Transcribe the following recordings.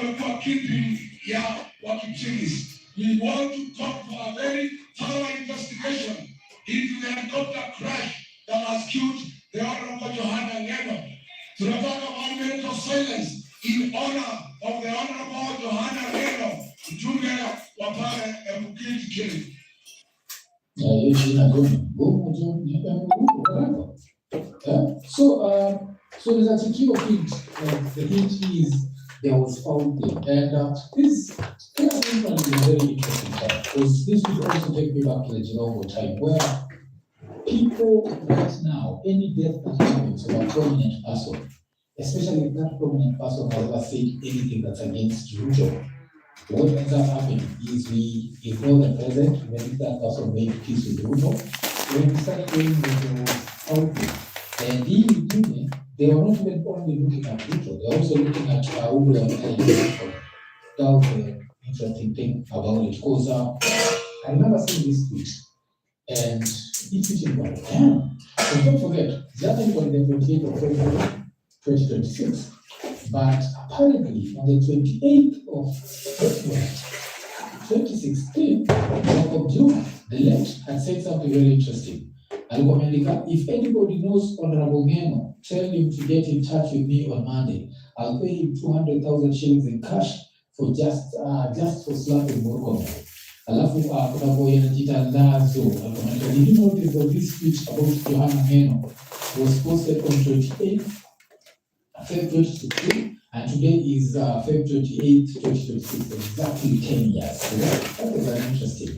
wamekuwa kipi ya wakipsigis. We want to call for a very thorough investigation into the helicopter crash that has killed the Honorable Johanna Ngeno. Tunataka 1 minute of silence in honor of the Honorable Johanna Ngeno, mjumbe wa pale Bukit Kili. So there's a secure hint. The hint is there was foul play, and this is a very interesting part, because this will also take me back to the Jirongo time, where people right now, any death that happens to a prominent person, especially if that prominent person has ever said anything that's against Ruto, what ends up happening is we ignore the present when that person made peace with Ruto, when we start going with the output. And even they were not even only looking at Ruto, they were also looking at Ugula and Ruto. That was the interesting thing about it, because I remember seeing this tweet, and it's written by damn. So don't forget, that is on the 28th of February 2026. But apparently, on the 28th of February 2016, Jacob Juma, the late, had said something very interesting. If anybody knows Honorable Ngeno, tell him to get in touch with me on Monday. I'll pay him 200,000 shillings in cash for just for slapping Murkomen. Alafu kuna boy anajiita Lazo. Did you notice that this speech about Johanna Ngeno was posted on 28th February 2022, and today is February 28th, 2026, exactly 10 years. So that was an interesting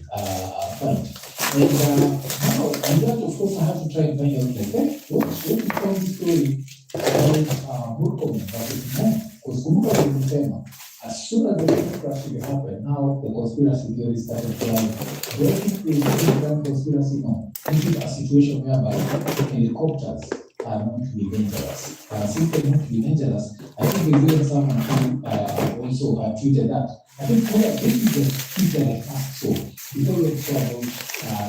point. And now, and that of course I have to try and find out like what becomes the story about Murkomen versus Ngeno, because Kumbuka Murkomen, as soon as the thing actually happened, now the conspiracy theory started flying. Where if the conspiracy now, this is a situation whereby helicopters are known to be dangerous. Since they're known to be dangerous, I think there's even someone who also tweeted that. I think this is the tweet that I asked. So before we talk about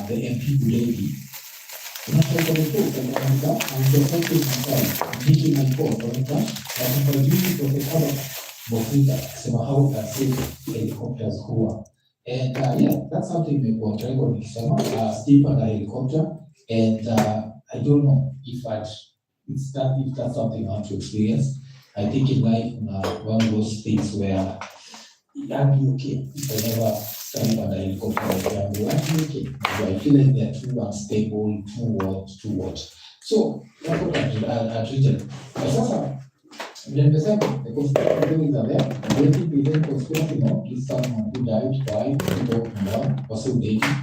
the MP Bulevi, I'm just talking myself, making my call for it, and for you for the cover Bofita, so how that's it, helicopters who are. And yeah, that's something we want to record with Steve and the helicopter. And I don't know if that's something I want to experience. I think in life, one of those things where I'll be okay if I never stand on the helicopter. I'll be okay. I feel like they're too unstable, too what. So that's what I treated. The second, the conspiracy theories are there. They think we then conspiracy now is someone who died, why, number one, also dating.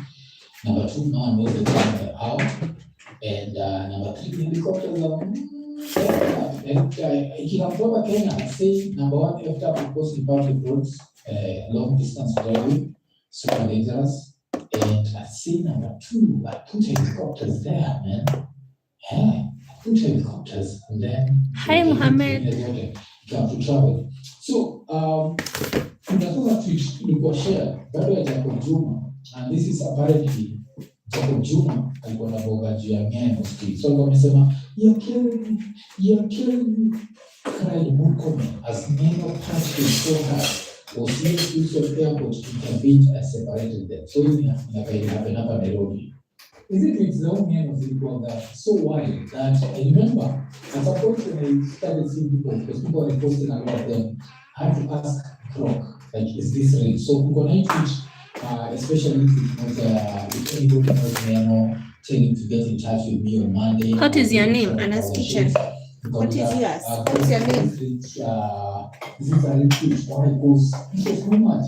Number two, no one knows the time they're out. And number three, the helicopters are and he can cover Kenya and say number one, after of course in public roads, long distance driving, super dangerous. And I say number two, I put helicopters there, man. Yeah. Put helicopters and then Hi Mohammed. You have to travel. So another tweet ilikuwa share bado ya Jacob Juma, and this is apparently Jacob Juma alikuwa na boga juu ya Ngeno street. So wamesema you're killing me, cried Murkomen as Ngeno punched his forehead. Was near Houston Airport to intervene and separated them. So hizi happen hapa Nairobi. Is it with Ngeno Ngeno that so wild that I remember at some point when I started seeing people, because people were posting a lot of them, I had to ask Croc, like, is this real? So we're going to teach, especially if anybody knows Ngeno, tell him to get in touch with me on Monday. What is your name? Anas Kitchen. What is yours? What's your name? This is a retreat. Why? Because it was so much.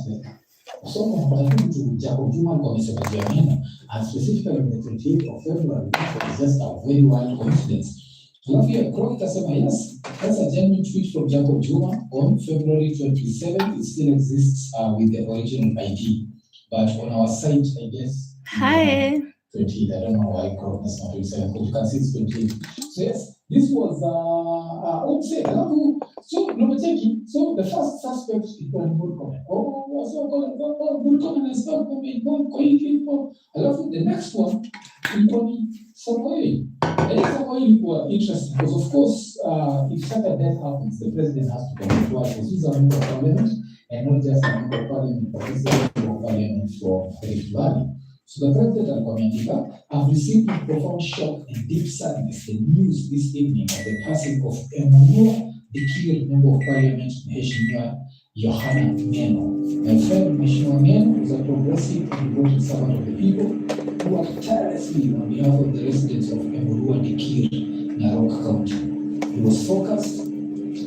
Someone, but I think to Jacob Juma commission and specifically on the 28th of February, it was just a very wild coincidence. Love here, Chronicle yes, that's a genuine tweet from Jacob Juma on February 27th. It still exists with the original ID, but on our site, I guess. Hi. 28. I don't know why Chronicle is not 27, but you can see it's 28. So yes. This was say, so number taking, so the first suspect is going Murkomen. Murkomen is not coming. I love the next one is going Samoei. And Samoei were interesting because, of course, if such a death happens, the president has to come to us. He's a member of parliament, and not just a member of parliament, but also a member of parliament from Rift Valley. So the president alikuwa ameandika, I've received with profound shock and deep sadness the news this evening of the passing of Emmanuel Dikir, member of parliament, Mheshimiwa Yohana Ngeno. My friend Mheshimiwa Ngeno is a progressive and devoted servant of the people who worked tirelessly on behalf of the residents of Emurua Dikir, Narok County. He was focused,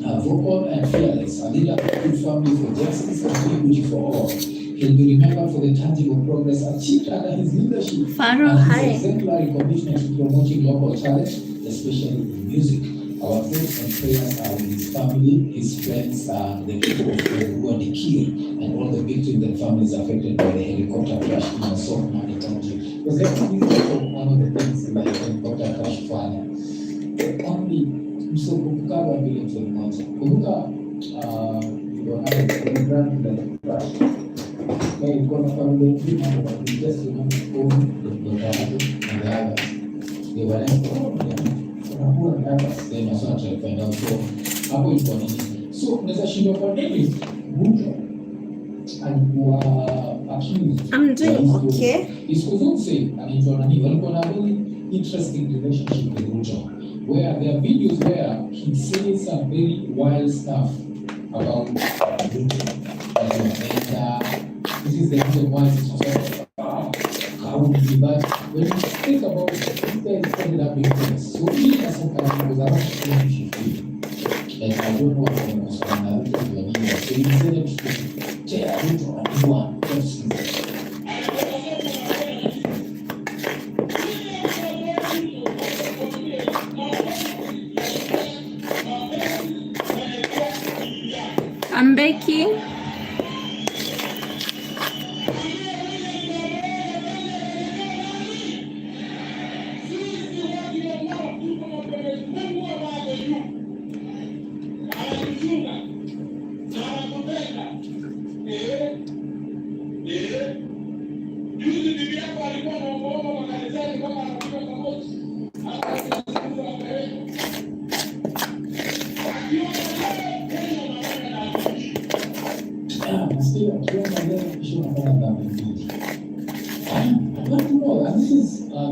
vocal and fearless, a leader of good family for justice and equity for all. He'll be remembered for the tangible progress achieved under his leadership Faro, and hi. his exemplary commitment to promoting local talent, especially in music. Our thoughts and prayers are with his family, his friends, the people of Emurua Dikir, and all the victims and families affected by the helicopter crash in Sokmani County. Because one of the things in the helicopter crash fire, only msokumbuka vile mmoja. Kumbuka the crash. They got a family but we just remember the and the others. They were they must not try to find out. So hapo ilikuwa nini? So unaweza shindwa kwa nini Ruto alikuwa accused. I'm doing okay. Isikuzungumze anaitwa nani? Walikuwa na very interesting relationship with Ruto, where there are videos where he says some very wild stuff about Ruto. And this is the reason why it's so but when you think about it, there is ended up being famous. So he has some kind of was around 2050. And I don't know what the most of the so he decided to tell Ruto and everyone else. I'm baking.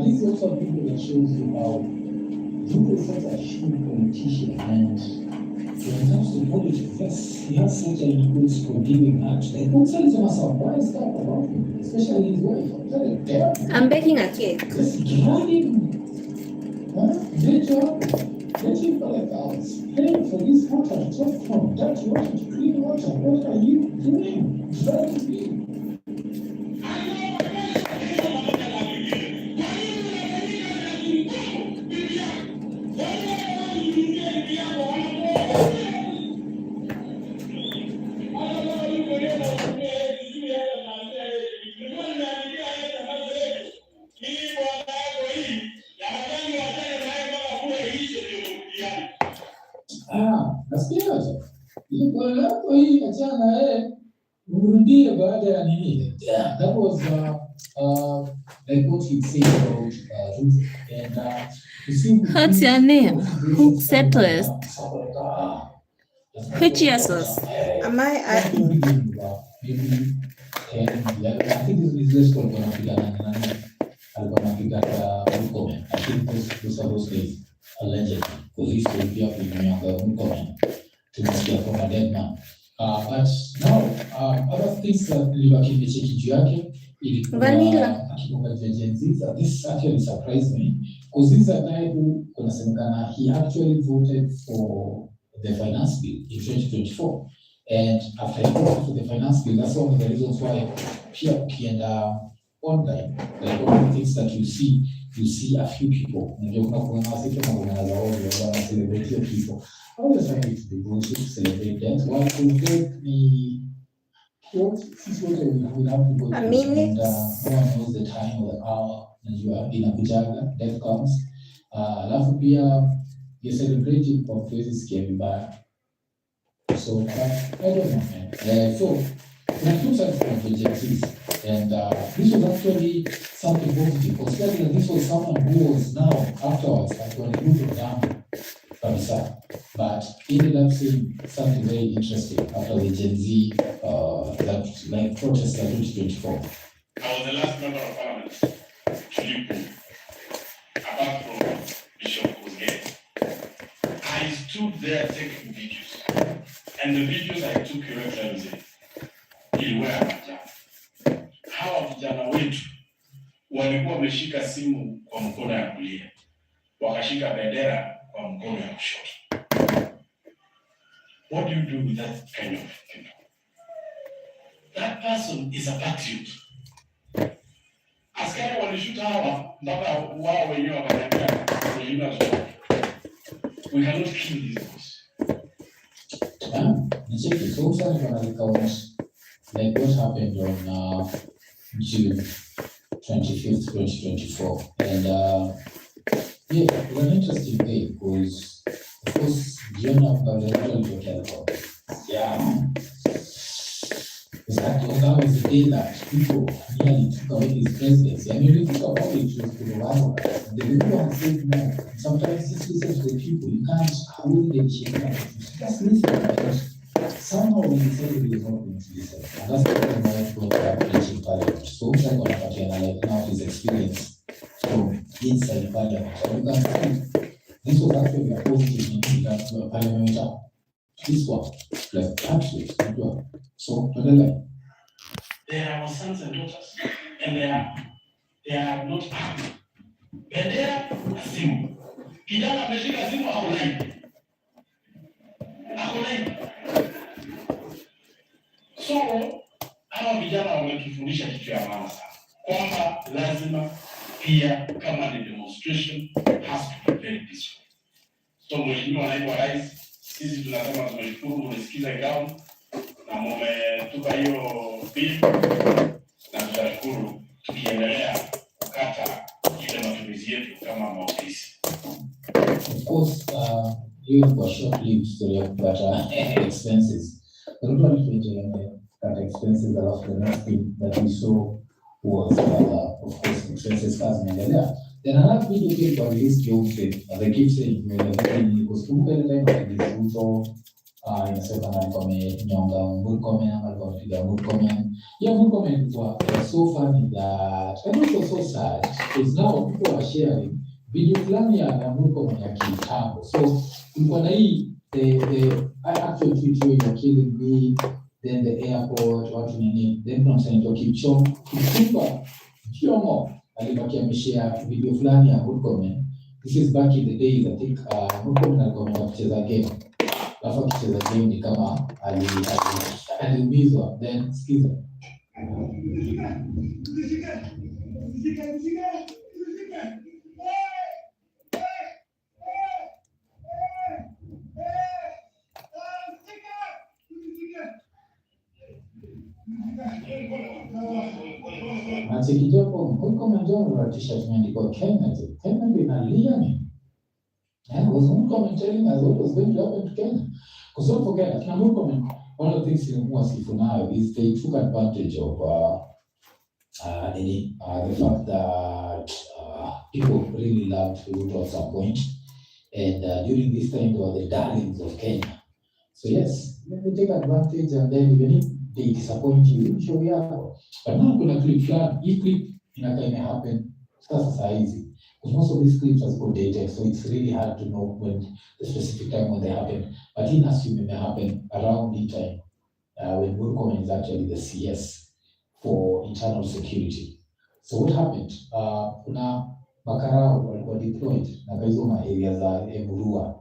This is also people that shows you how Ruto is such a shrewd politician, and when it comes to politics, yes, he has such a good forgiving heart. Like, don't tell myself, why is that about him? Especially his wife. I'm baking a cake. Just drag him. Great job. Let him collect hours. Paying for this water to drop from dirty water to clean water. What are you doing? Drag me. Nasikia ilikuwa hapo hii achana urudie baada ya nini? Yeah, that was like what you say about Ruto and you see. What's your name? Who settlers? Which years was? Am I adding? Maybe 10, 11. I think this is just going to be I think those are those days. Allegedly, because he used to be up in Mukome to Moscow from a dead man. But now, other things that Libaki Mecheki Juake, Vanilla. This actually surprised me, because this is a guy who, he actually voted for the finance bill in 2024. And after he voted for the finance bill, that's one of the reasons why PRP and online, like one of the things that you see a few people. Celebrate people. I always find it to be good to celebrate that. While to get the what we have to go A through, minute. and no one knows the time or the hour that you are in a kujaga, death comes. Alafu pia you're celebrating kwa kwezi sikia vibaya. So I don't know, man. So we have two sides of the JTs, and this was actually something positive, considering that this was someone who was now afterwards like when he moved down. kabisa. But he ended up saying something very interesting after the Gen Z that like protest at 2024. I was the last member of parliament to leave, apart from Bishop Kuzge. I stood there taking videos, and the videos I took, Your Excellency, iliwea majana. Hawa vijana wetu walikuwa wameshika simu kwa mkono ya kulia, wakashika bendera kwa mkono ya kushoto. What do you do with that kind of thing? That person is a patriot. Askari walishuta hawa mpaka wao wenyewe wakaniambia, we cannot kill these boys. Nicheki, so sana kwa recount like what happened on June 25th, 2024. And yeah, it was an interesting day because of course Jonah about yeah. Exactly. That was the day that people nearly took away his presidency. I mean, we took about it was the one. The people have said no. Sometimes just listen to the people. You can't hold them shit. Just listen. Because somehow when you say it is not going to listen. And that's the reason why I brought up preaching parliament. So I'm going to talk like now his experience from inside parliament. So you can see this was actually a positive in that parliament. This one, like absolutely. So they are our sons and daughters, and they are not happy. Bendera simu. Kijana ameshika simu ako live. So hawa vijana wametufundisha kitu ya maana sana, kwamba lazima pia kama ni demonstration has to be very peaceful. So Mheshimiwa Naibu wa Rais, sisi tunasema tumeshukuru mlisikiza kikao na mmetupa hiyo bill, na tunashukuru tukiendelea kukata ile matumizi yetu kama maofisi. Of course, you were short-lived story about expenses. The total that expenses are of the next thing that we saw was, of course, expenses caused in the Then another video came for this joke as I keep saying, because kumbuka ile time alijifunza inasema alikuwa amenyonga Murkomen ama alikuwa amepiga Murkomen. Yeah, Murkomen was so funny that and it was so sad because now people are sharing video fulani ya Murkomen ya kitambo. So kulikuwa na hii the actual tweet where you're killing me, then the airport, watu nini, then kuna msanii wa Kipchumba Kiomo alibaki ameshare video fulani ya Murkomen. This is back in the days, I think Murkomen alikuwa ameenda kucheza game. Alafu akicheza game ni kama aliumizwa, then skiza. Nachikijopo Murkomen ndio t-shirt imeandikwa Kenya. Kenya inalia ni. Was Murkomen telling us what was going to happen to Kenya? Because don't forget that Murkomen, one of the things in Sifunayo is they took advantage of the fact that people really loved Ruto at some point, and during this time they were the darlings of Kenya. So yes, they take advantage, and then even if they disappoint you, show you. But now kuna clip fulani, hii clip inakaa happen sasa hizi. Because most of these clips are so dated, so it's really hard to know when the specific time when they happen. But in assuming they happen around the time when Murkomen is actually the CS for internal security. So what happened? Kuna makarao walikuwa deployed na hizo area za Emurua,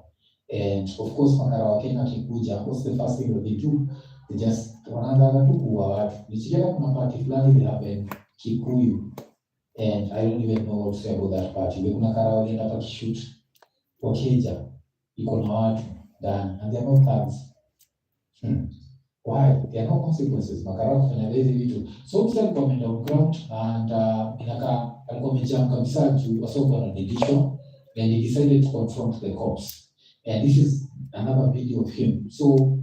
and of course makarao Kenya kikuja, what's the first thing that they do? They just wanaanza tu kuwa watu. Nikiona kuna party fulani they happen Kikuyu, and I don't even know what to say about that party. Kuna karao walienda pa kishoot Wakeja iko na watu ndani, and they're not thugs. Why? There are no consequences. Makarao kufanya hizi vitu. So msali kwa menda on ground, and inaka alikuwa amejam kabisa juu wasoko na division, and he decided to confront the cops. And this is another video of him. So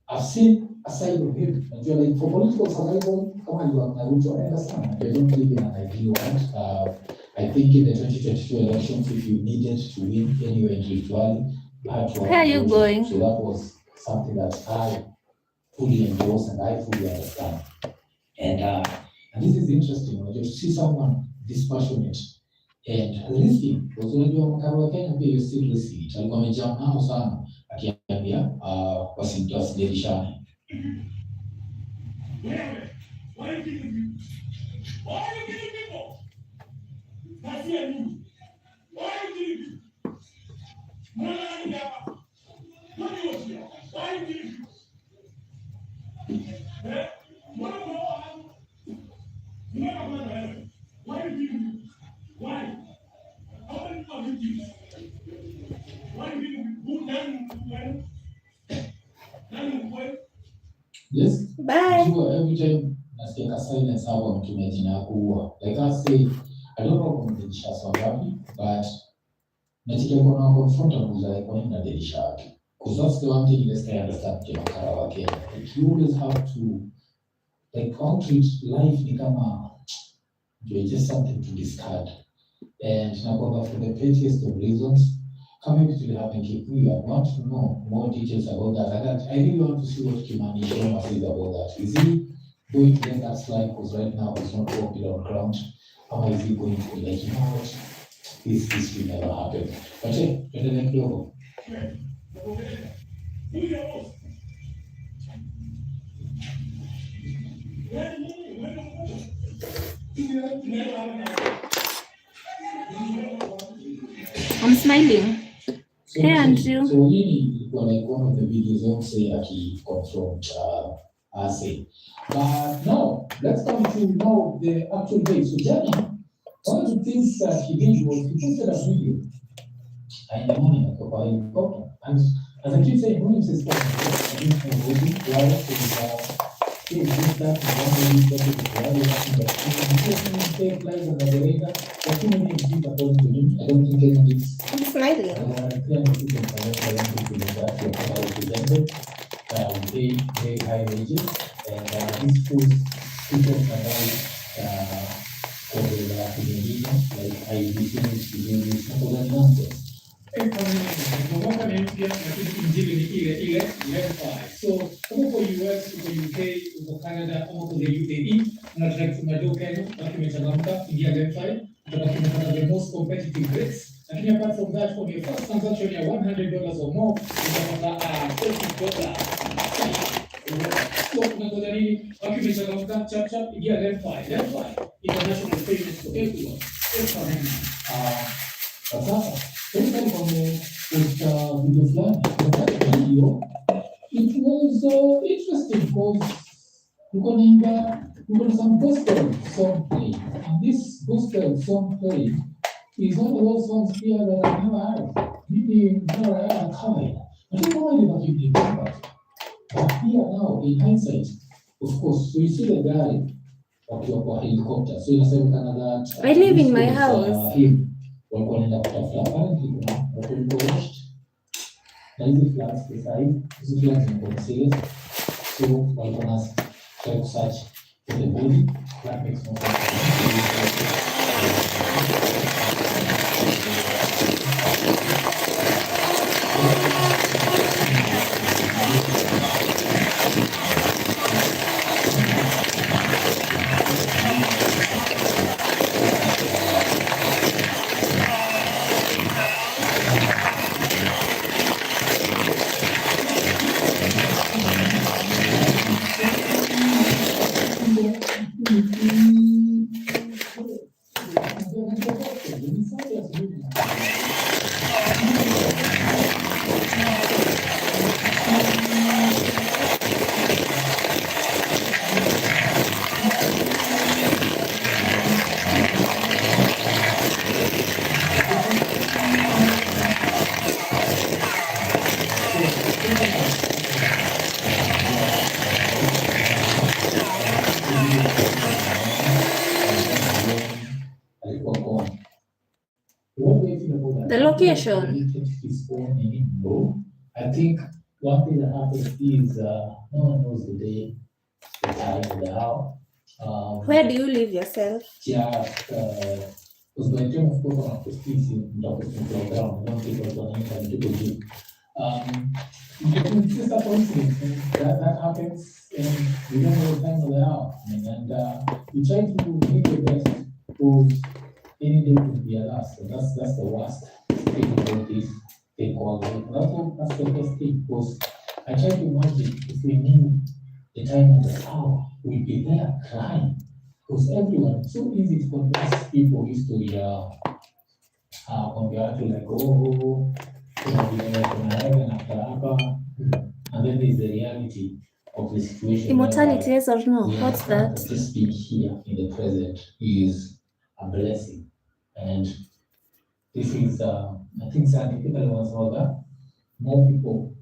I've seen a side of him. And you're like, for political survival, come on, you are Naruto, I understand. They don't live in an ideal world. I think in the 2022 elections, if you needed to win anywhere in Rift Valley, had to. Where are you going? So that was something that I fully endorse and I fully understand. And this is interesting when you see someone this passionate and risking, because unajua makaro wa Kenya pia you still risking it. Alikuwa amejaa nao sana akiambia wasidelishane. Why are you killing people? Why are you killing people? That's the end. Why are you killing people? Why are you killing people? Why are you killing people? Why are you killing people? Why? How many people are you killing? Why are you killing people? Yes. Bye. Every time nasikia silence hapo mtumia jina ya kuua. Like I say, I don't know kama nilisha sababu, but natika kuna confront abuza kwa nini nadilisha yake. Because that's the one thing let's understand kama Karawake. Like you always have to like treat life ni kama just something to discard. And nakwamba for the pettiest of reasons, coming to the happen Kikuyu, I want to know more details about that. I really want to see what Kimani Ichung'wah says about that. Is he going to let that slide because right now it's not popular on ground? Or is he going to be like, you know what, this will never happen? But hey, tuendelee kidogo. I'm smiling. So, Hey, Andrew. So hii ilikuwa like one of the videos Onse aki-confront Ase. But now, let's come to now the actual day. So Jani, one of the things that he did was he posted a video in the morning about helicopter. And as I keep saying, when he says that, I didn't know why it is that take lives and the radar. But too many things according to him. I don't think anyone is I'm smiling. Very high wages, and this puts people around like I refuse to do this nonsense. Mwaka ni mpya lakini injili ni ile verify. So kama uko US, uko UK, uko Canada, kama uko the UAE, unataka kusema do Kenya, lakini umechangamka, ingia verify, utapata kupata the most competitive rates. Lakini apart from that, for your first transaction ya $100 or more, utapata $40. So unangoja nini? Wakati umechangamka, chap ingia verify. Verify international payments for everyone. Sasa everybody with video flying. That video, it was interesting because we're gonna some gospel song play, and this gospel song play is one of those songs here that I've never heard. Maybe never heard covered. I don't know why they were keeping it, but here now in hindsight, of course, so you see the guy wakiwa kwa helicopter, so inasemekana that I live in my house. Walikuwa wanaenda kutafuta apparently kuna watu walipowashed na hizi flags beside hizi flags zimekuwa serious, so walikuwa na try to search for the body. That makes no sense. The location. I think one thing that happens is no one knows the day, the time, the hour. Where do you live yourself? Because by the time of course on a prestige, don't take people down, don't take people on anytime to go to. It's just a coincidence, and that happens, and we don't know the time of the hour. And we try to make the best, because any day could be a last. And that's the worst thing about this thing called life. That's the best thing, because I try to imagine if we knew the time of the hour, we'd be there crying. Because everyone, it's so easy to convince people history on the actual, like, oh, kuna heaven after hapa, and then there's the reality of the situation. Immortality, yes or no? What's that? Just being here in the present is a blessing. And this is, I think scientifically was all that more people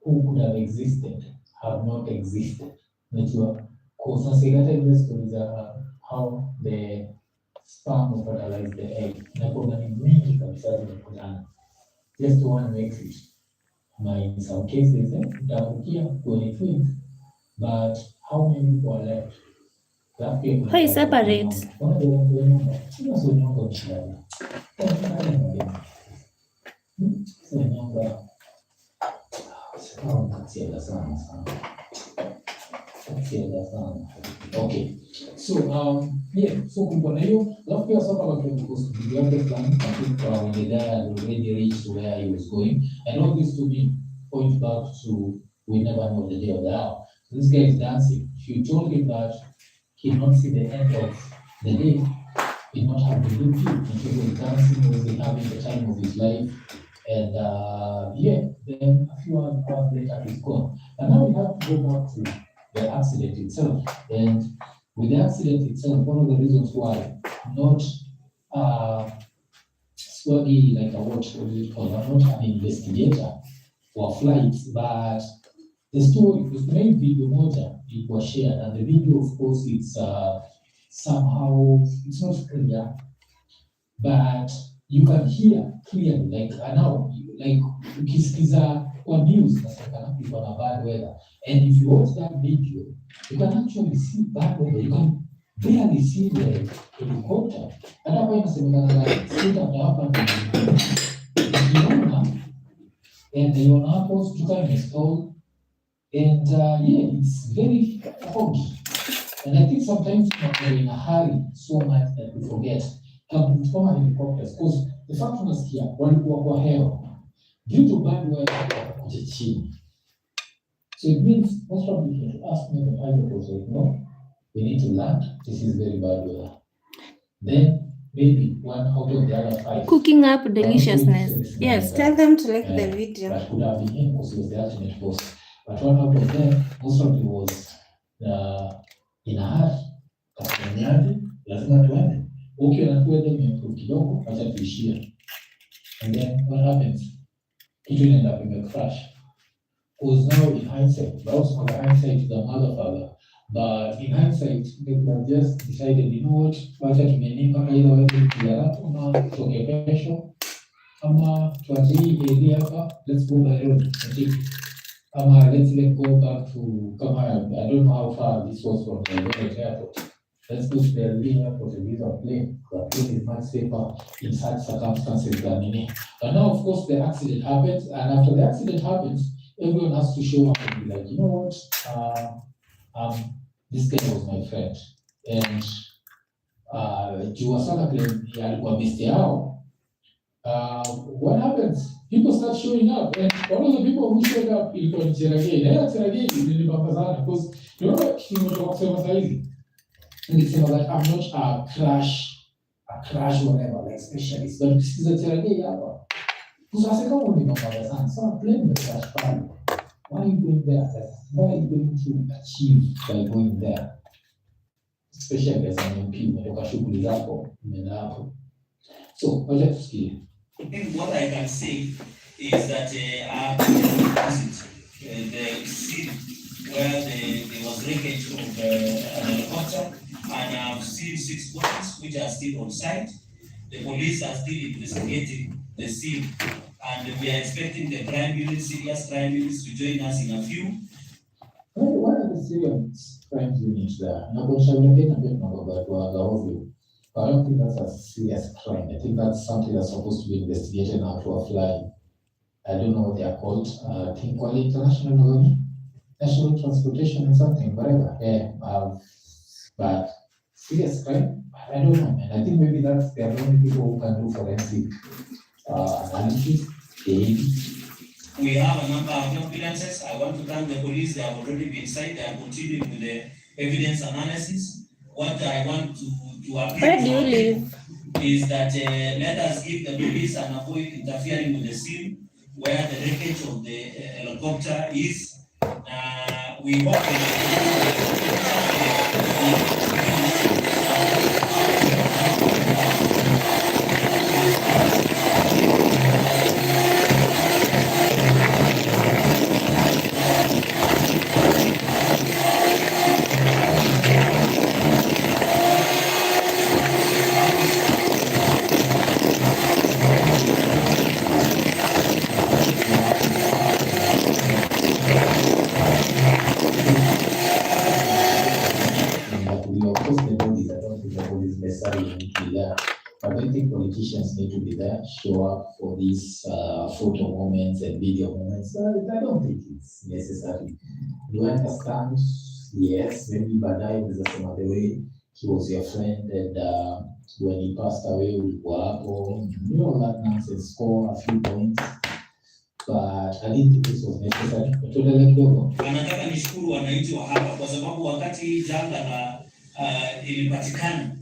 who could have existed have not existed. Because the stories are how the sperm will fertilize the egg. Just one exit. In some cases, twins, but how many people are left? How is separate? Okay, so so kuna hiyo, alafu pia sasa kwa because the other plan, I think when the guy had already reached where he was going, and all this to be point back to we never know the day of the hour. So this guy is dancing. If you told him that he not see the end of the day, he not have the good view. And he was dancing, was having the time of his life, and then a few hours later he's gone. And now we have to go back to the accident itself. And with the accident itself, one of the reasons why not study like a what is it called? I'm not an investigator for flights, but the story was made video moja, it was shared, and the video, of course, it's somehow it's not clear, but you can hear clearly, like now, like ukisikiza kwa news nasekana people na bad weather, and if you watch that video, you can actually see bad weather. You can barely see the helicopter. Hata kwa inasemekana like straight after happened, and the Onapo's to come installed, and it's very foggy. And I think sometimes we're in a hurry so much that we forget kama helicopters, because the fact unasikia walikuwa kwa hewa due to bad weather kuja chini. So it means most probably you should ask me the pilot was like, no, we need to land, this is very bad weather. Then maybe one out of the other five Cooking up deliciousness. Yes, tell them to like the video. That could have been him because he was the ultimate boss. But one out of them most probably was in a hurry. Kasaniaje, lazima tuende. Okay, nakuwa then improve kidogo, acha tuishie. And then what happens? It will end up in a crash. Because now in hindsight, but also on the hindsight to the motherfucker. But in hindsight, they have just decided, you know what, wacha tumeninga either wewe kiara ama toke kesho ama tuache hii area hapa, let's go by road. Ama let's go back to kama I don't know how far this was from the airport. Let's go to the airport and use a plane. The plane is much safer in such circumstances than in. But now, of course, the accident happens, and after the accident happens, everyone has to show up and be like, you know what, this guy was my friend, and Juwasana claim alikuwa best yao. What happens? People start showing up, and one of the people who showed up ilikuwa ni Cheragei. Na ya Cheragei nilibamba sana, because you know what, nimetoka kusema saizi. Nilisema that I'm not a crash whatever, like specialist, but ukisikiza Cheragei hapa, kusasa kama ulimambamba sana, so I'm playing the crash pale. Why are you going there? What are you going to achieve by going there? Especially as an MP, umetoka shughuli zako, umeenda hapo. So, wacha tusikie. I think what I can say is that the scene where there was wreckage of an helicopter, and I've seen 6 bodies which are still on site. The police are still investigating the scene, and we are expecting the crime units, serious crime units, to join us in a few. What are the serious crime units there? I don't think that's a serious crime. I think that's something that's supposed to be investigated now to a fly. I don't know what they are called. I think called international national transportation or something, whatever. Yeah, but serious crime, I don't know. And I think maybe that's the only people who can do forensic analysis. We have a number of ambulances. I want to thank the police. They have already been signed. They are continuing with the evidence analysis. What I want to appeal Where do you live? is that let us give the police and avoid interfering with the scene where the wreckage of the helicopter is. We hope But I think politicians need to be there, show up for these photo moments and video moments. I don't think it's necessary. Do I understand? Yes, maybe baadaye unaweza the way he was your friend and when he passed away ulikuwa hapo, you know that nonsense, score a few points. But I didn't think this was necessary. Tuendelee kidogo. Nataka nishukuru wananchi wa hapa kwa sababu wakati janga la ilipatikana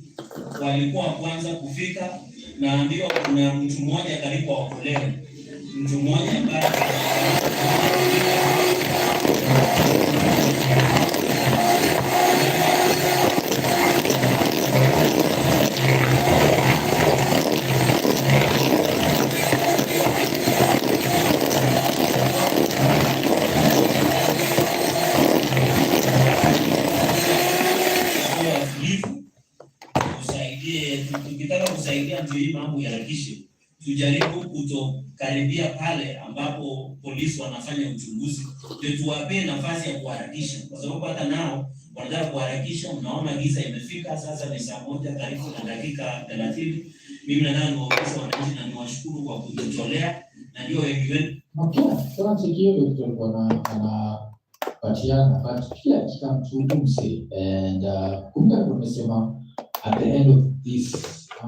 walikuwa kwanza kufika, na ndio kuna mtu mmoja karibu aokolewe, mtu mmoja ambaye tukitaka kusaidia ndio hii mambo yaharakishe. Tujaribu kutokaribia pale ambapo polisi wanafanya uchunguzi, ndio tuwape nafasi ya kuharakisha, kwa sababu hata nao wanataka kuharakisha. Mnaona giza imefika sasa, ni saa 1 karibu na dakika 30. Mimi nadhani niwaombe wananchi na niwashukuru kwa kujitolea, na ndio wengi wenu sasa sikio tulikuwa anapatiana but pia kikamtuumse and kumbe tumesema at the end of this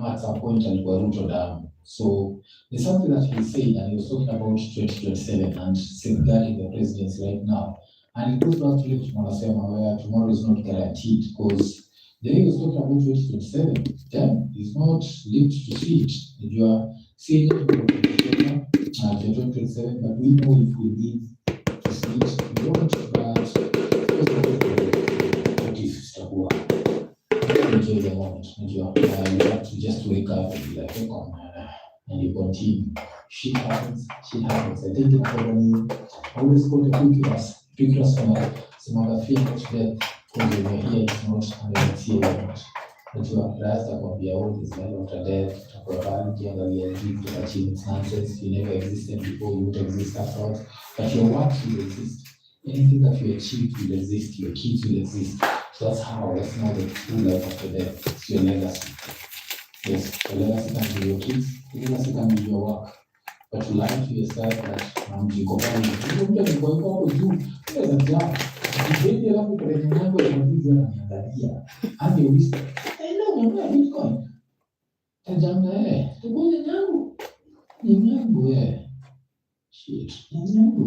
at some point alikuwa Ruto down. So there's something that he said, and he was talking about 2027 and safeguarding the presidency right now. And it goes back to what Mwanasema, where tomorrow is not guaranteed, because the way he was talking about 2027, then is not lived to see it. If you are saying it about 2027, but we know if we live to see it, we don't, but if Stabua, enjoy the moment. You have to just wake up and be like, hey, come on, and you continue. Shit happens. I think in Germany, I always go to Quickras from some other field today, because when you're here, it's not under the sea element. But you are blessed upon the old is life after death, to provide the dream to achieve its nonsense. You never existed before, you would exist afterwards. But your work will exist. Anything that you achieve will exist, your kids will exist. So that's how, that's not the true life after death. It's your legacy. Yes, your legacy can be your kids, your legacy can be your work. But to lie to yourself that mjiko pale, ndio kwa hapo juu, unaweza jaa. Ukipenda alafu kwa nyambo ya mtu ananiangalia. Hadi uwisi. No, Bitcoin. Tajanga tugoje nyambo. Ni nyambo Shit. Ni nyambo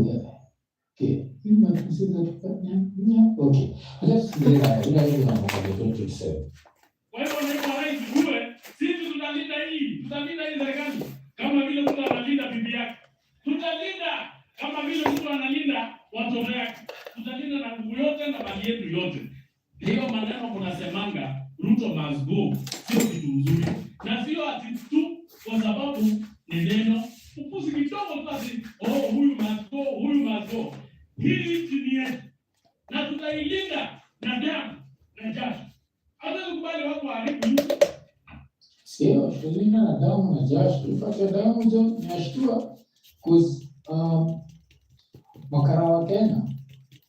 Okay. You might consider nyambo. Okay. Let's see ile mambo kwa 2027. Wewe unaitwa rais wewe, sisi tutalinda hii serikali kama vile mtu analinda bibi yake. Tutalinda kama vile mtu analinda watoto wake. Tutalinda na nguvu yote na mali yetu yote. Hiyo maneno kunasemanga Ruto must go, sio kitu mzuri. Na sio ati tu kwa sababu ni neno upuzi kidogo basi, huyu must go. Hili chini yetu. Na tutailinda na damu na jasho. Hata kubali watu waharibu. Sio, tulinda na damu na jasho. Tupate damu jo nyashtua cause makara wa Kenya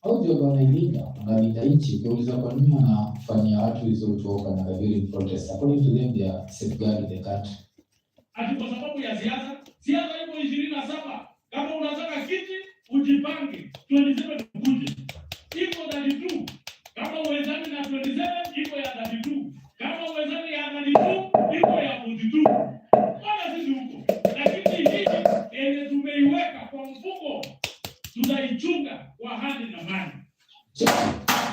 au jo wanalinda nchi kuuliza kwa nini wanafanya watu hizo kutoka na kabili protest. According to them, they are safeguarding the country. Ati kwa sababu ya siasa ipo 27. Kama unataka tujipange 27 tukuje. Iko 32. Kama uwezani na 27 iko ya 32. Kama uwezani ya 32 iko ya 42. Wala sisi huko. Lakini hii yenye tumeiweka kwa mfuko tutaichunga kwa hali na mali.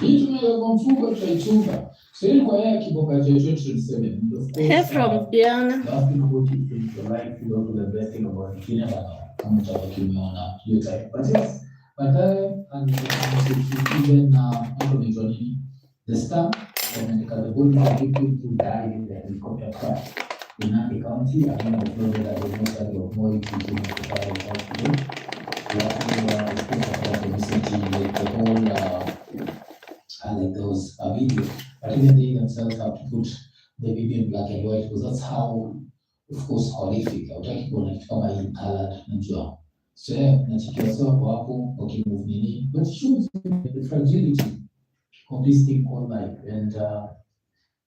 Hii tumeweka kwa mfuko tutaichunga. So ilikuwa yeye kiboka cha 2027. Hear from Diana. Last thing about it is the right to go to the best thing about it. You never know. Kama utakimeona hiyo type. But yes, baadaye and even hapo ni nini? The staff and the body of people who died in the helicopter crash in Nandi County, I know Florida, that was most of the more people in the fire hospital. We actually spoke about the messaging, like the whole like those video. But even they themselves have to put the video in black and white because that's how, of course, horrific. Hautaki kuona kitu kama hii colored, najua. So nachikia sawa kwa hapo wakimove nini, but it shows the fragility of this thing called life. And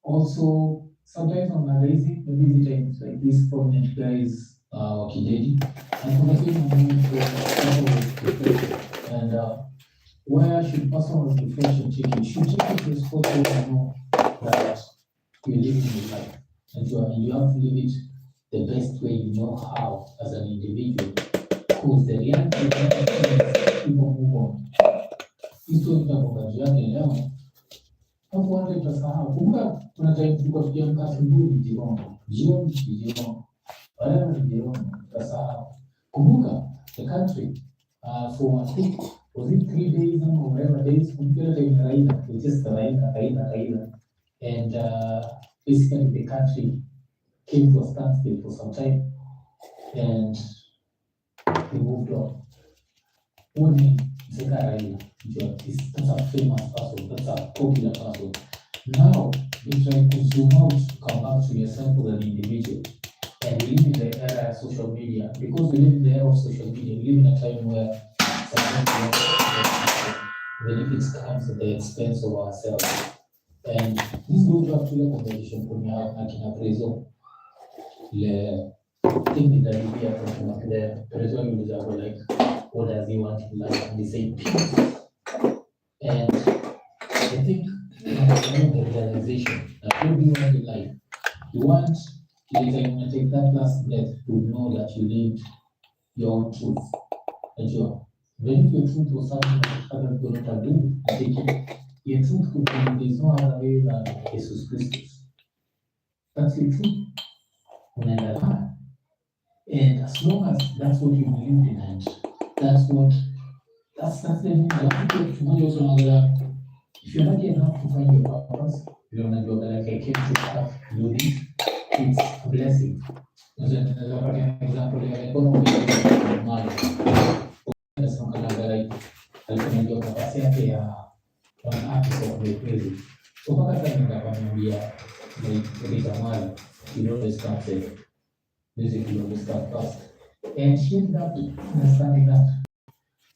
also sometimes on a lazy, maybe times like these prominent guys wakidedi and conversation and where should personal reflection take it? Should take it to a spot where you know that you're living your life and you have to live it the best way you know how as an individual. Because the reality is that people move on. Hizo nitabogaji yake leo. Hapo wale utasahau. Kumbuka kuna time tulikuwa tukiamka asubuhi jioni, whatever utasahau. Kumbuka the country for I think was it 3 days or whatever days kumbuka time Raila, it just Raila. And basically the country came to a standstill for some time and we moved on. Only Zeka Raila, that's a famous person, that's a popular person. Now we try to zoom out, come back to yourself as an individual. And we live in the era of social media. Because we live in the era of social media, we live in a time where benefits comes at the expense of ourselves. And this goes back to the conversation when you have Akina Prezo. The thing that we are talking about, the Prezo is like, what does he want in life? And they say peace. And I think the realization that what do you want in life? You want later you want to take that last breath to know that you lived your own truth. And even if your truth was something that other people not do, I think your truth could be there's no other way than Jesus Christus. That's your truth. And as long as that's what you believed in, and that's the thing. If you're not enough to find your purpose, you don't know like I came to have do this, it's a blessing. As an example, I don't know money. That's not like I can do capacity ya an artist of the crazy. So mpaka sasa nikakwambia ni tamani you always can't say music will always come first. And she ended up understanding that.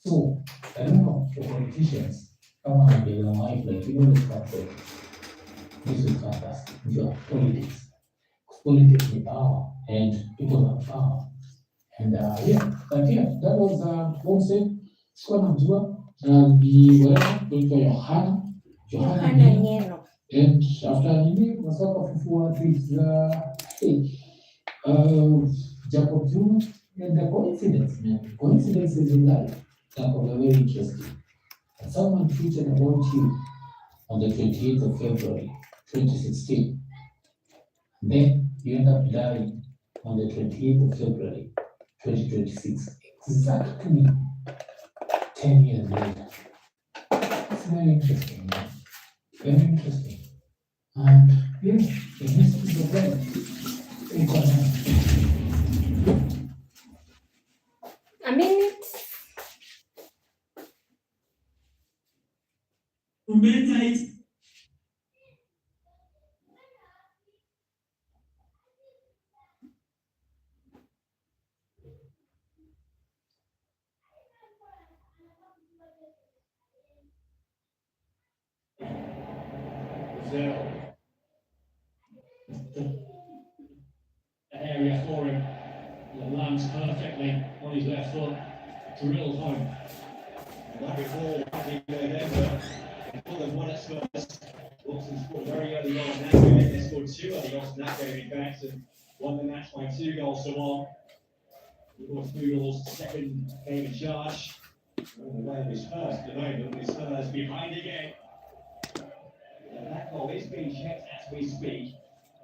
So I don't know for politicians, come on, they don't like you always can't say music come first. Your politics. Politics is power and people have power. And but that was one thing. Sikuwa namjua ni whatever kuitwa Yohana Nyeno. and after nini maswaka kufufua tweets za Jacob Zuma and the coincidence, man. Coincidences in life that are very interesting. And someone tweeted about you on the 28th of February 2016. Then you end up dying on the 28th of February 2026. Exactly 10 years later. It's very interesting, man. Very interesting. And yes, the message of God. A minute. The area for him, that lands perfectly on his left foot, drilled home. Like before, I think November, before they've won at Spurs, Wilson scored very early on in that game. They scored 2 early on in that game, in fact, and won the match by 2 goals to 1. Of course, Noodles' second game in charge. On the way of his first at the moment, his Spurs behind again. That goal is being checked as we speak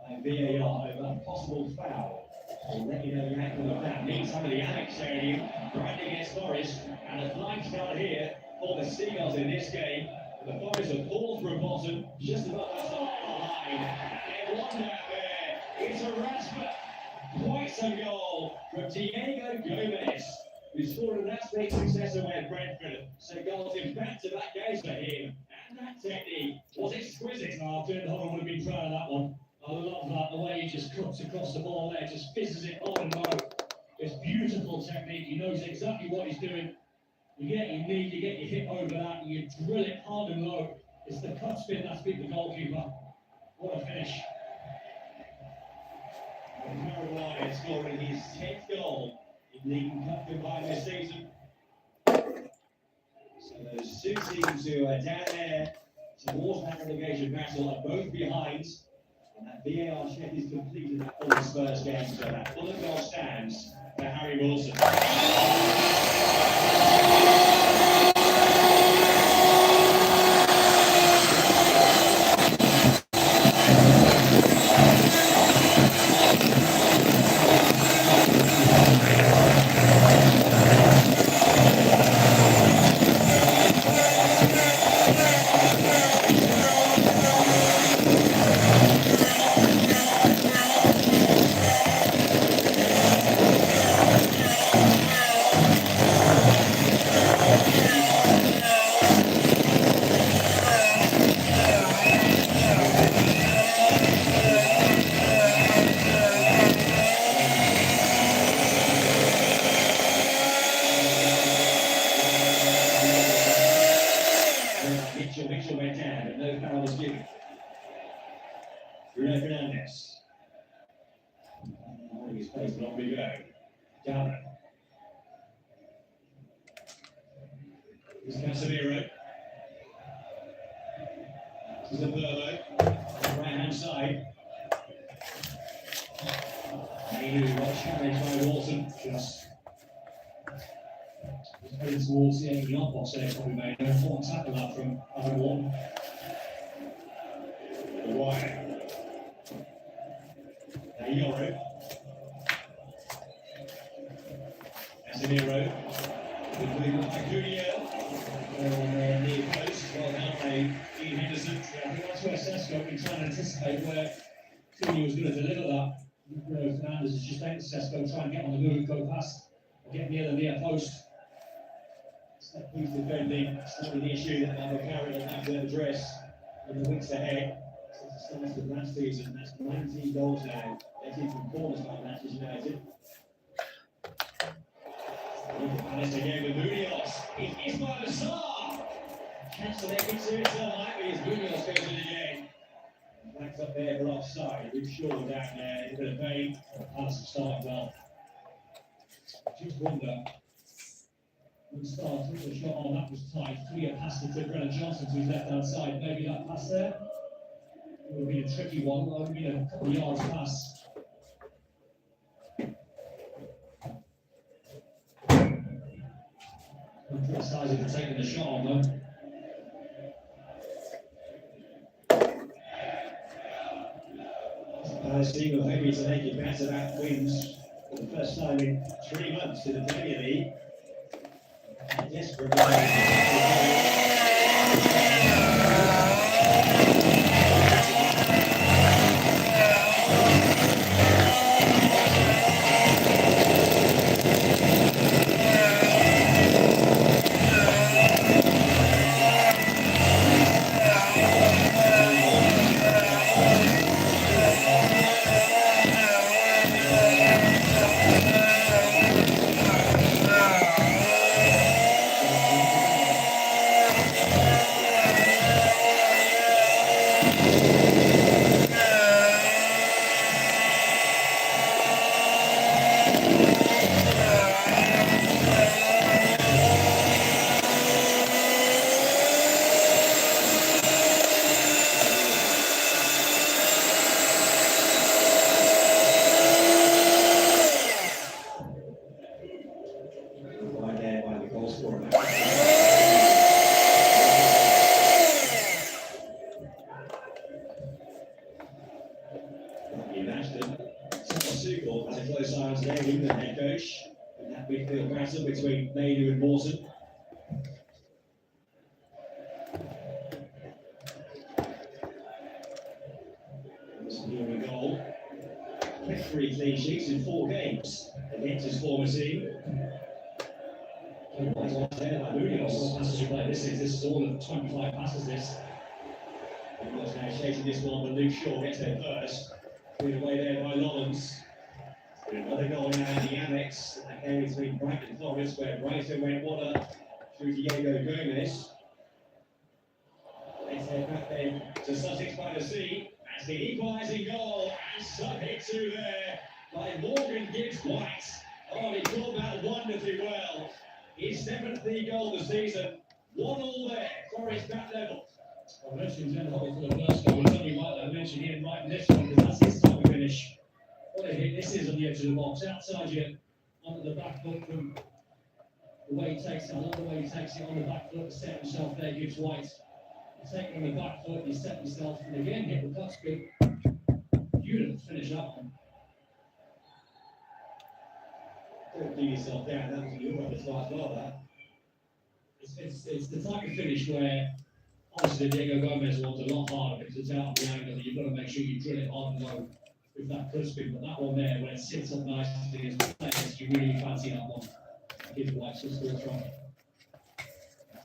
by VAR over a possible foul. We'll let you know the outcome of that. Meantime, at the Annex Stadium, Bradley against Forest, and a flying start here for the Seagulls in this game. The Forest have pulled from bottom, just about the line. And one down there. It's a Rashford. Quite some goal from Diego Gomez, who scored an absolute success away at Brentford. So goals in back-to-back games for him. And that technique was exquisite. Oh, Finn Holland would have been proud of that one. I love that, the way he just cuts across the ball there, just fizzes it on and low. It's beautiful technique, he knows exactly what he's doing. You get your knee, you get your hip over that, and you drill it hard and low. It's the cut spin that's beat the goalkeeper. What a finish. Carolina scoring his 10th goal in League Cup combined this season. So those 2 teams who are down there towards that relegation battle are both behind. And that VAR check is completed at all the Spurs games, so that full goal stands for Harry Wilson. Mitchell went down, but no foul was given. Bruno Fernandes. Holding his pace, but on we go. Darren. Here's Casemiro. This is Averbo. Right hand side. Mainu, well challenged by Walton. Just heading towards the end of the off box there, probably made no form tackle that from Aaron Walton. The wire. Now Yoro. Casemiro. Good move by Cunha. Near post. Well done by Ian Henderson. I think that's where Sesko been trying to anticipate where Cunha was going to deliver that. Bruno Fernandes has just let Sesko try and get on the move, go past, or get near the near post. Set piece defending, certainly the issue that they'll carry on that address in the weeks ahead. Since the start of last season, that's 19 goals now. 18 from corners by Manchester United. And again with Munoz. It is by the Saar. Cancel their consideration tonight, but it's Munoz goes in again. Flags up there for offside. Luke Shaw down there. He's going to pay. Palace have started well. Just wonder. When start took the shot on, that was tight. Clear pass to Brennan Johnson to his left hand side. Maybe that pass there. It would be a tricky one. Well, it would be a couple of yards pass. I'm criticising for taking the shot on though. Palace team are hoping to make it back-to-back wins for the first time in 3 months in the Premier League. Desperate. close eye on today, even the head coach. And that midfield battle between Manu and Morton. This is a goal. 3 clean sheets in 4 games against his former team. This is all of 25 passes. This. What's now chasing this one, but Luke Shaw gets there first. Put away there by Lollens. Another goal now in the Amex. That game between Brighton and Forest, where Brighton went 1-up through Diego Gomez. Let's head back then to Sussex by the Sea. That's the equalising goal, and Sussex through there by Morgan Gibbs-White. Oh, he called that wonderfully well. His 7th league goal of the season. 1-1 there, Forest back level. I mentioned Jen Hobbit for the first goal. It's only right that I mentioned Ian Wright in this one because that's his time to finish. What a hit this is on the edge of the box. Outside you, onto the back foot from the way he takes it. I love the way he takes it on the back foot to set himself there, Gibbs-White. You take it on the back foot, you set yourself, and again hit the cut speed. Beautiful finish up. Don't do yourself down, that was your one as well, that. It's the type of finish where obviously Diego Gomez wants a lot harder because it's out of the angle and you've got to make sure you drill it hard and low with that clip spin. But that one there, when it sits up nicely as players, you really fancy that one. Give White some score from.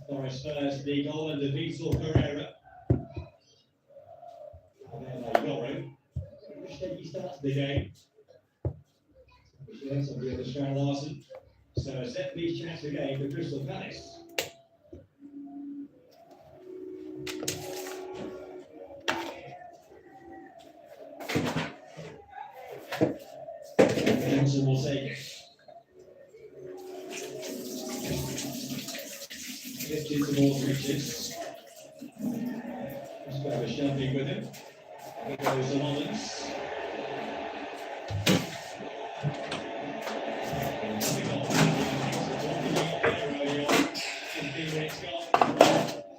Forest first, the goal under Vitor Pereira. And then Yoro. Which day he starts the game? Which ends on the other Strand Larson. So a set piece chance again for Crystal Palace. Johnson will take it. Lifted towards Richards. Just got a shoving with him. Here goes the Mullins.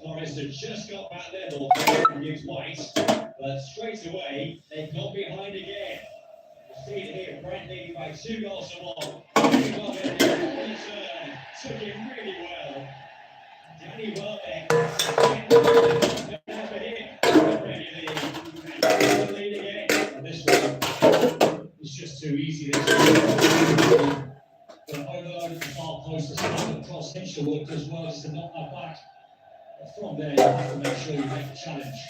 Forest had just got back level from Gibbs-White, but straight away they got behind again. You see it here, Brent leading by 2 goals to 1. Took it really well. Danny Welbeck. Lead again. And this one is just too easy. This one. But overloaded the far post, the second across Hinchelwood as well, just to knock that back. But from there, you have to make sure you make the challenge.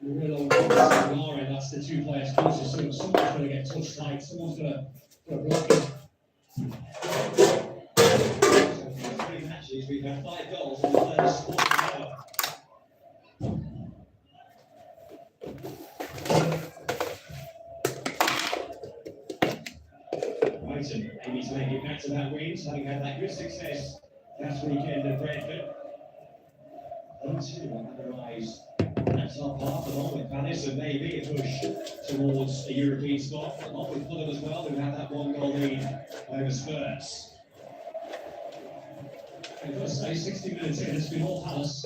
Murillo and Solari, that's the 2 players closest to him. Someone's going to get touched tight, someone's going to block it. So 3 matches, we've had 5 goals in the first quarter. Brighton aiming to make it back to that win, having had that good success last weekend at Brentford. 0-2 otherwise. That's top half, along with Palace, and maybe a push towards a European spot. Along with Fulham as well, who have that 1-goal lead over Spurs. I've got to say, 60 minutes in, it's been all Palace.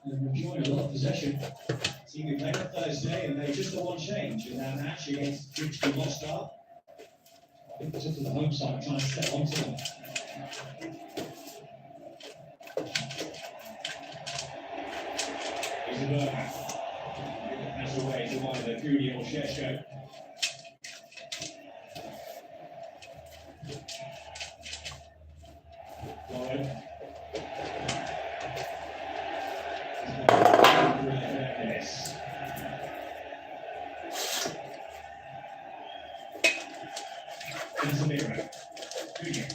And we're enjoying a lot of possession. Team who played on Thursday and made just the one change in that match against Bridgton Mostar. I think it's up to the home side trying to step onto them. Here's a Burma. Pass away to one of the Cooney or Sheshko. Warren. Casemiro. Cooney.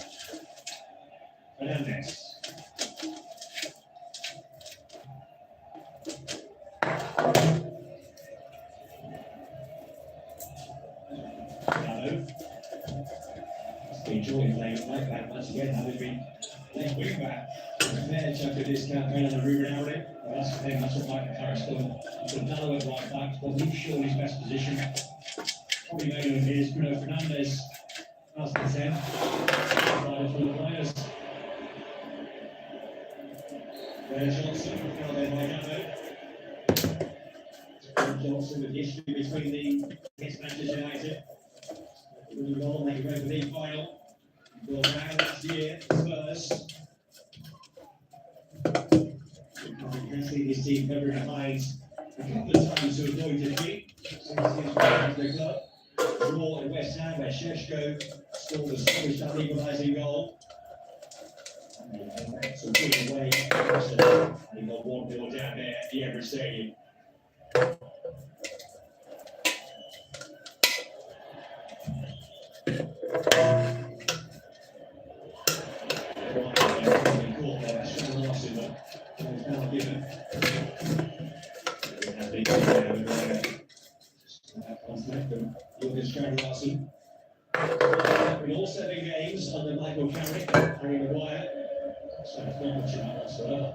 Fernandez. Enjoying playing like that once again, having been playing wing back. Fair chunk of this campaign on the Ruben Amorim. Well, that's the thing, that's what Mike McCarrick's done. He's got Dallow at right back, but Luke Shaw in his best position. Probably made of his, Bruno Fernandes as the 10. Provided for the players. Johnson, held there by Dallow. Johnson with history between the against Manchester United. Moving on, they go for the final. Well, now last year, Spurs. You can see this team covering highs a couple of times to avoid defeat since he has returned to the club. Draw at West Ham where Sheshko scored the Scottish equalising goal. So putting away Arsenal, and he got 1-0 down there at the Emirates Stadium. In all 7 games under Michael Carrick, Harry Maguire, so it's not much about whatsoever.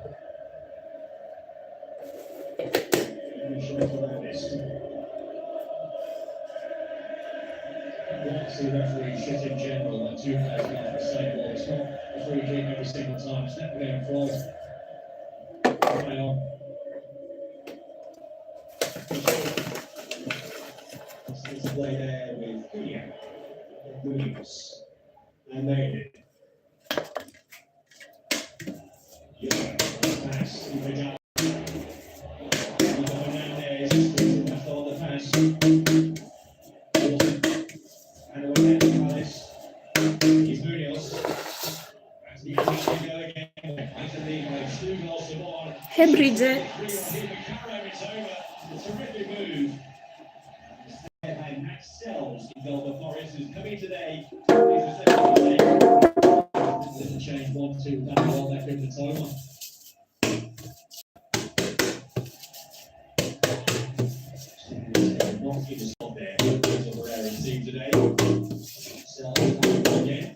We should have about this. What's the referee shit in general that 2 players go off the same ball? It's not a free kick every single time, it's never going forward. Right on. Let's play there with Cunha. Williams. And there it is. Yeah, pass. Vidal. Hernandez is left on the pass. And away to Palace. He's Munoz. That's the end to go again. I believe by 2 goals to 1. Hey, Bridget. It's over. A terrific move. And Max Sells in goal for Forest, who's coming today. He's a change 1-2 down the wall back in the Toma. Not in the spot there. There's a rare team today. Sells again.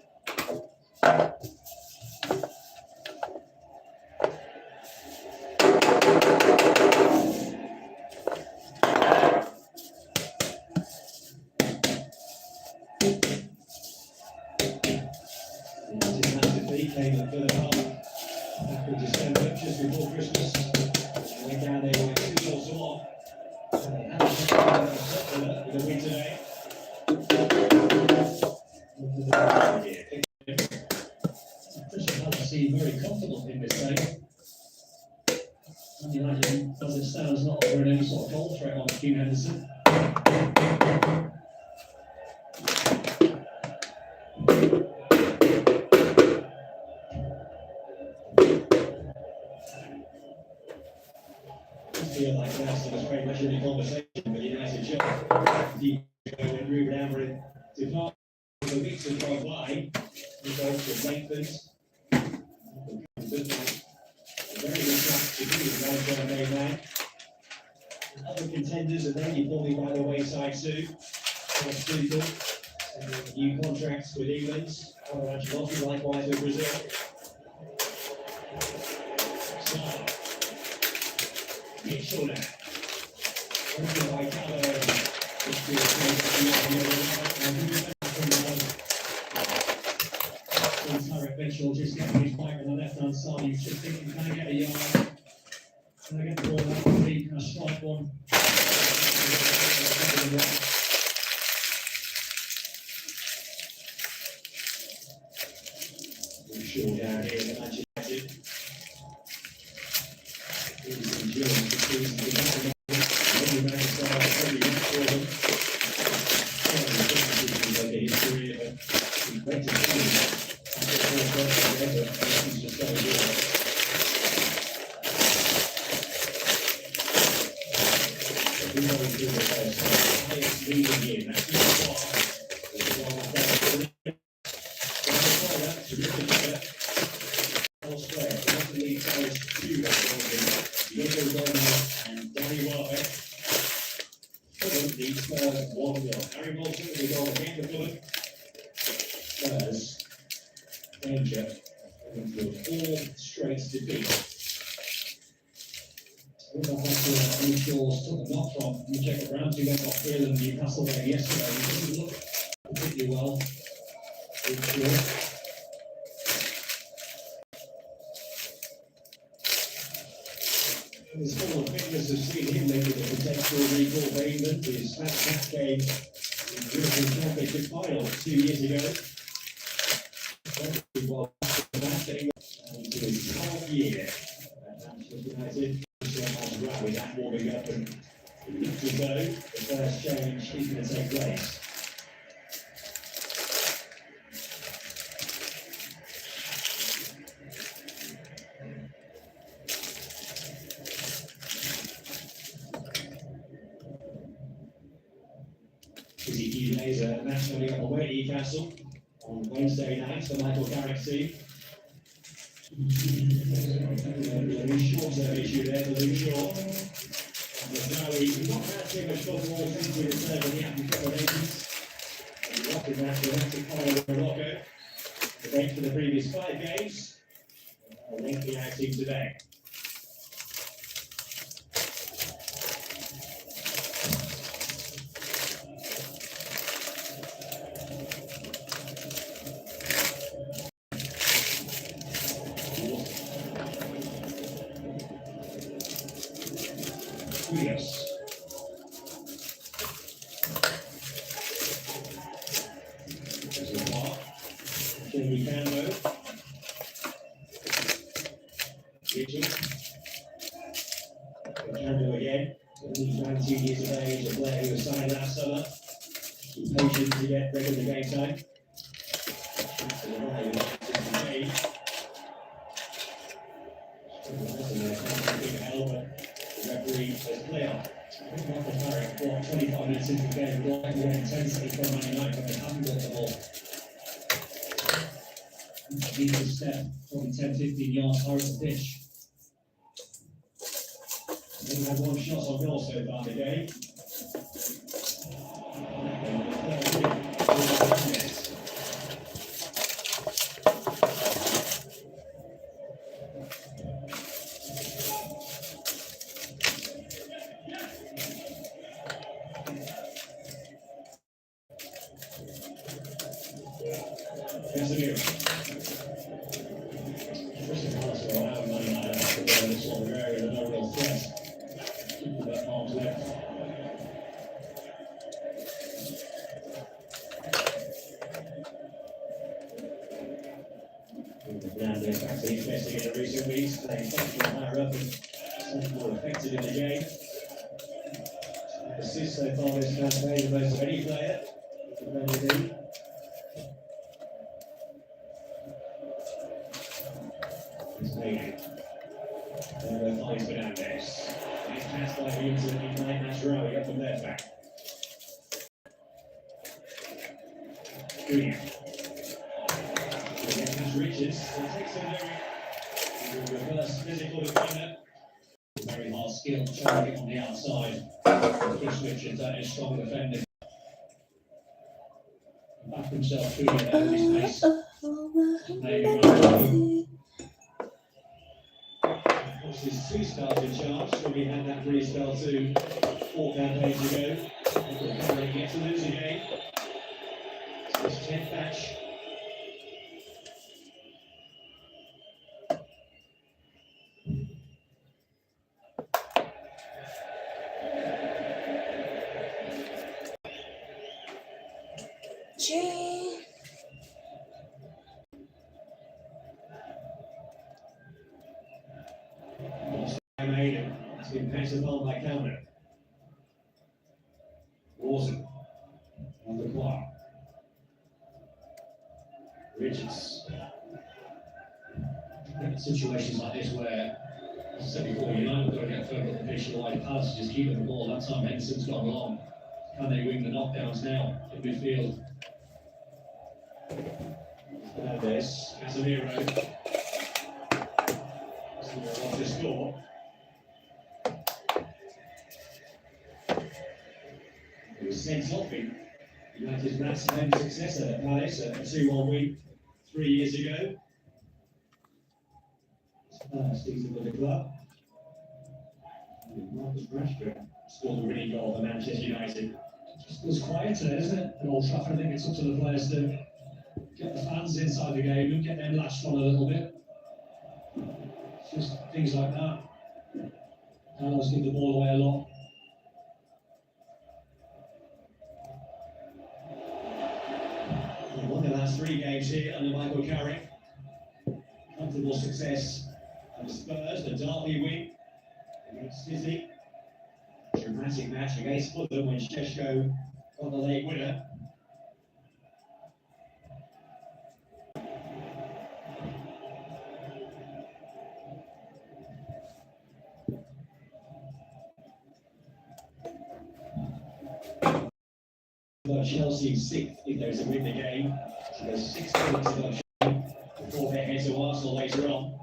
Came in the third half back in December, just before Christmas. Went down there by 2 goals to 1. And they had with a win today. Crystal Palace seem very comfortable in this game. And United, as it stands, not offering any sort of goal threat on Keane Henderson. Feel like Arsenal was very much in the conversation with United shot. Deep and Ruben Amorim departed the weeks of gone by. The goals were lengthened. A very good chance to do with one game now. Other contenders are then falling by the wayside too. New contracts with England. Ancelotti likewise with Brazil. Mitchell now. Working by Callum. Tarek Mitchell just getting his bike on the left hand side. He's just thinking, can I get a yard? Can I get the ball out of the lead? Can I strike one? Mitchell down here in the Manchester United. He's enjoying the season. Harry Wilson with the goal again to Fulham. Spurs, danger, into a 4 straight defeat. Any Shaw's took a knock from Jacob Ramsey, went off here in Newcastle game yesterday. He didn't look particularly well. There's full of fitness have seen him making a potential recall for England. His match game in the European Championship final 2 years ago. Well, and to his 12th year at Manchester United, on Rowe with that warming up, and it looks as though the first change is going to take place. Izzy Laser nationally on the way to Newcastle on Wednesday night for Michael Carrick's team. Very short serve issue there for Luke Shaw. And now we've not had too much football since we returned on the African Cup of Nations. And the rocket match will have to follow Morocco. The date for the previous 5 games. A lengthy outing today. Yes. There's a mark. Jamie Cambo. Richard. Cambo again. Only 22 years of age, a player who was signed last summer. He's patient to get regular game time. That's the right of the game. The referee says play on. I think Michael Carrick brought 25 minutes into the game, brought more intensity from Man United when they haven't got the ball. Need to step probably 10-15 yards higher up the pitch. They've had 1 shot on goal so far in the game. Casemiro. Crystal Palace are allowing Man United to go in this sort of area with no real threat. Keeping that arm's length. Fernandes back to investing in the recent weeks, playing much higher up and much more effective in the game. Assists so far this campaign, the most of any player. Finds Fernandes. Nice pass by Hughes and Ignite Masraoui up from their back. Green. Pass Richards. It takes a very reverse physical defender. Very hard skilled target on the outside. Chris Richards, that is strong defending. Back himself through the space. His 2 stars in charge, so we had that 3 spell 2 4 campaigns ago. They get to lose again. So it's 10th match. That's been passed upon by Calvin. Lawson on the clock. Richards. Situations like this where, as I said before, United have got to get further up the pitch, the wide pass, just keeping the ball. That time Henderson's gone long. Can they win the knockdowns now in midfield? Fernandes, Casemiro. Casemiro wants to score. It was sent off in United's maximum successor at Palace, a 2-1 win 3 years ago. First season with the club. Marcus Rashford scored the winning goal for Manchester United. Just feels quieter, isn't it? At Old Trafford, I think it's up to the players to get the fans inside the game and get them lashed on a little bit. It's just things like that. Carlos give the ball away a lot. They won the last 3 games here under Michael Carrick. Comfortable success for the Spurs, the derby win against City. Dramatic match against Fulham when Šeško got the late winner. Chelsea 6th if there's a win the game. So there's 6 points above Chelsea before they head to Arsenal later on.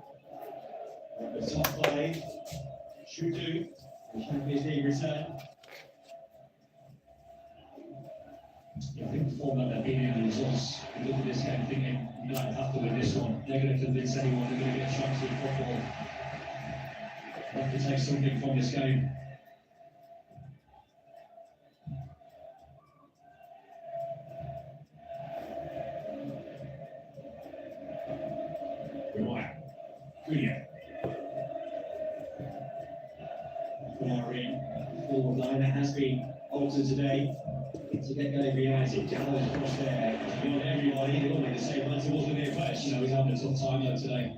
The top 5 should do the Champions League return. Yeah, I think the form that they've been in results, you look at this game thinking United have to win this one. They're going to convince anyone they're going to get a chance in football. They have to take something from this game. Cunha. Now in forward line that has been altered today to get going for United. Gallows across there, beyond everybody, they all made the same run towards the near post. You know, he's having a tough time though today.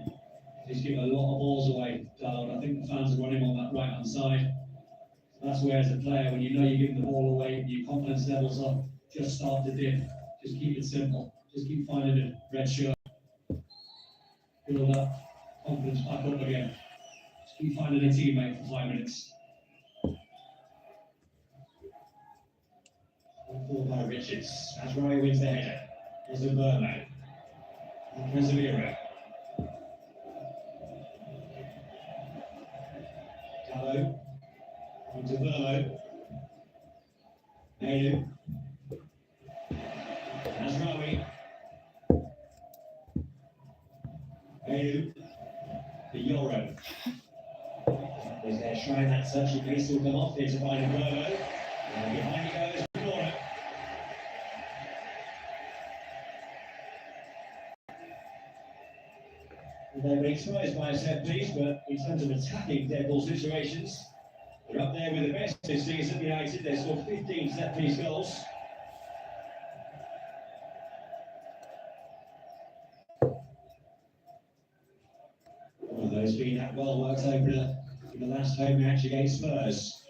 He's given a lot of balls away, Darwin. I think the fans are running on that right hand side. That's where, as a player, when you know you're giving the ball away and your confidence levels up, just start to dip. Just keep it simple. Just keep finding the red shirt. Build up. Confidence back up again. Just keep finding a teammate for 5 minutes. Ball by Richards. As Roy wins the header. There's a Burma. And Casemiro. Gallo. Into Burmo. Ayu. As Roy. Ayu. The Euro. There's their trying that touch, it may still come off there to find a Burmo. And behind he goes, corner. They've been exposed by a set piece, but in terms of attacking dead ball situations, they're up there with the best this season. United, they scored 15 set piece goals. Those being that well-worked opener in the last home match against Spurs.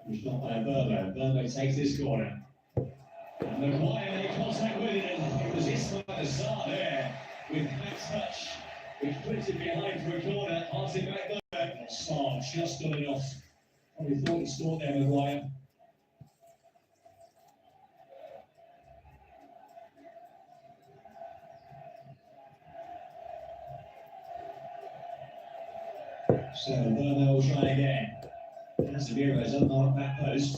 Which not by Burmo. Burmo takes this corner. And Maguire made contact with it, and it was Ismail Assar there with high touch, which puts it behind for a corner. Hearts it back Burmo. Assar just done enough. Probably thought he scored there, Maguire. So Burmo will try again. Casemiro's unmarked back post.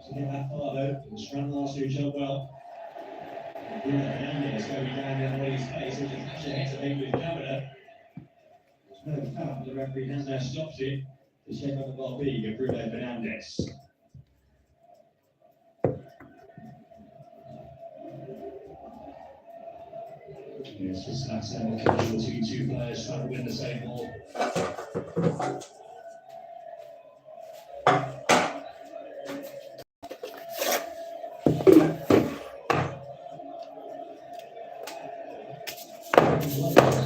To get that far though, Strand last year job well. Bruno Fernandes going down the other way his face, which is actually a head to make with Kamada. There's no foul, the referee has now stopped it to check on the well-being of Bruno Fernandes. It's just an accidental casualty, 2 players trying to win the same ball.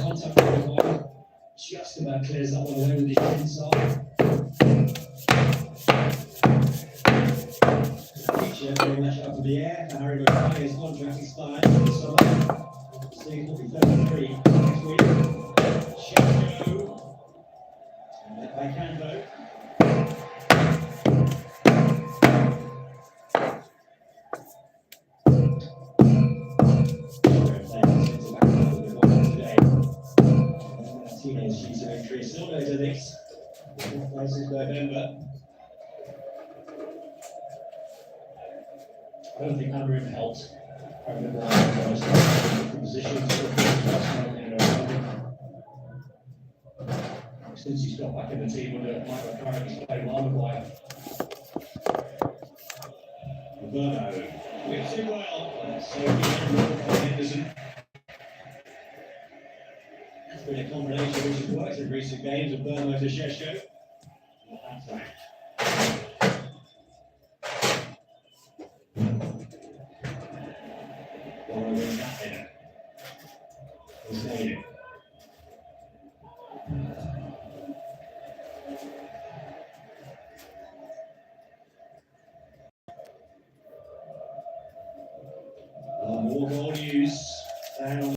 Contact with the ball. Just about clears that one away with the inside. Feature very much up in the air. Harry Maguire's contract expires in the summer. Season will be 33 next week. Šeško. And led by Canvo. Martinez, she's an entry. Still no to this. Places November. I don't think Amorim helped. I remember the position since he's got back in the team with Michael Carrick, he's played well Maguire. Burmo whips it well. So Henderson. That's been a combination which has worked in recent games of Burmo to Šeško. Hughes